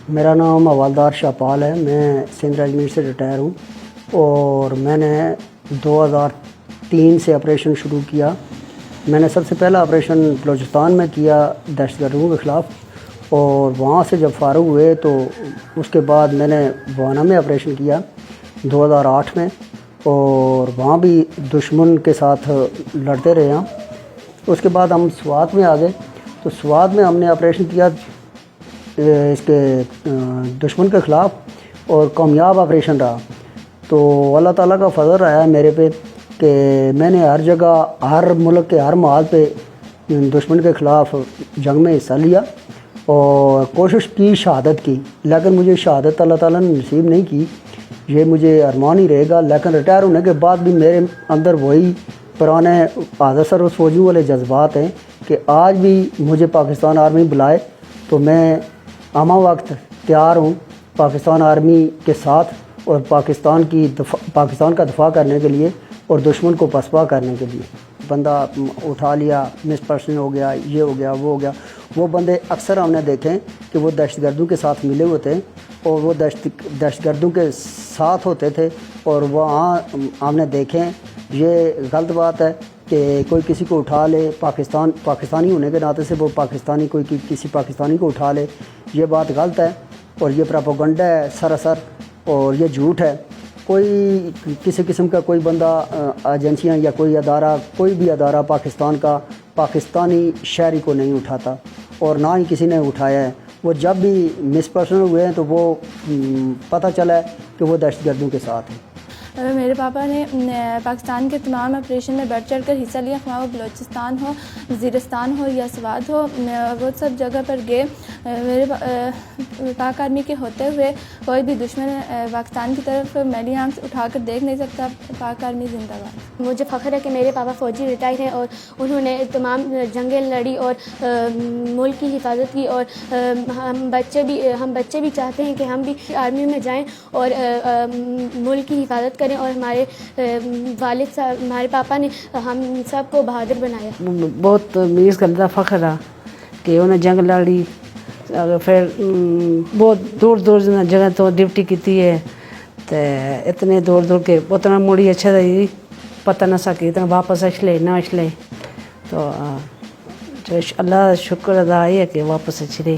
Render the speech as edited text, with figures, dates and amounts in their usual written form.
میرا نام حوالدار شاہپال ہے، میں سندھ ریجمنٹ سے ریٹائر ہوں اور میں نے 2003 سے آپریشن شروع کیا۔ میں نے سب سے پہلا آپریشن بلوچستان میں کیا دہشت گردوں کے خلاف، اور وہاں سے جب فارغ ہوئے تو اس کے بعد میں نے وانا میں آپریشن کیا 2008 میں، اور وہاں بھی دشمن کے ساتھ لڑتے رہے ہم۔ اس کے بعد ہم سوات میں آ گئے، تو سوات میں ہم نے آپریشن کیا اس کے دشمن کے خلاف، اور کامیاب آپریشن رہا۔ تو اللہ تعالیٰ کا فضل رہا ہے میرے پہ کہ میں نے ہر جگہ، ہر ملک کے ہر محال پہ دشمن کے خلاف جنگ میں حصہ لیا اور کوشش کی شہادت کی، لیکن مجھے شہادت اللہ تعالیٰ نے نصیب نہیں کی۔ یہ مجھے ارمان ہی رہے گا، لیکن ریٹائر ہونے کے بعد بھی میرے اندر وہی پرانے حاضر سروس فوجیوں والے جذبات ہیں کہ آج بھی مجھے پاکستان آرمی بلائے تو میں ہمہ وقت تیار ہوں پاکستان آرمی کے ساتھ، اور پاکستان کا دفاع کرنے کے لیے اور دشمن کو پسپا کرنے کے لیے۔ بندہ اٹھا لیا، مس پرسن ہو گیا، یہ ہو گیا، وہ ہو گیا، وہ بندے اکثر ہم نے دیکھے کہ وہ دہشت گردوں کے ساتھ ملے ہوتے ہیں اور وہ دہشت گردوں کے ساتھ ہوتے تھے، اور وہاں ہم نے دیکھیں یہ غلط بات ہے کہ کوئی کسی کو اٹھا لے، پاکستانی ہونے کے ناطے سے وہ کسی پاکستانی کو اٹھا لے، یہ بات غلط ہے اور یہ پروپیگنڈا ہے سراسر، اور یہ جھوٹ ہے۔ کوئی کسی قسم کا کوئی بندہ، ایجنسیاں یا کوئی ادارہ، کوئی بھی ادارہ پاکستان کا پاکستانی شہری کو نہیں اٹھاتا، اور نہ ہی کسی نے اٹھایا ہے۔ وہ جب بھی مس پرسن ہوئے ہیں تو وہ پتہ چلا ہے کہ وہ دہشت گردوں کے ساتھ ہیں۔ میرے پاپا نے پاکستان کے تمام آپریشن میں بڑھ چڑھ کر حصہ لیا، خواہ وہ بلوچستان ہو، وزیرستان ہو یا سوات ہو، وہ سب جگہ پر گئے۔ میرے پاک آرمی کے ہوتے ہوئے کوئی بھی دشمن پاکستان کی طرف میلی آنکھ اٹھا کر دیکھ نہیں سکتا۔ پاک آرمی زندہ باد۔ مجھے فخر ہے کہ میرے پاپا فوجی ریٹائر ہیں اور انہوں نے تمام جنگیں لڑی اور ملک کی حفاظت کی، اور ہم بچے بھی چاہتے ہیں کہ ہم بھی آرمی میں جائیں اور ملک کی حفاظت کریں، اور ہمارے والد صاحب، ہمارے پاپا نے ہم سب کو بہادر بنایا۔ بہت میز کا فخر ہے کہ انہیں جنگ لڑی، پھر بہت دور دور جگہ تو ڈیوٹی کی ہے، تو اتنے دور دور کے اتنا مڑی اچھا پتہ نہ سکے اتنا واپس اچھلے نہ اچھلے، تو اللہ شکر ادا ہے کہ واپس اچھلے۔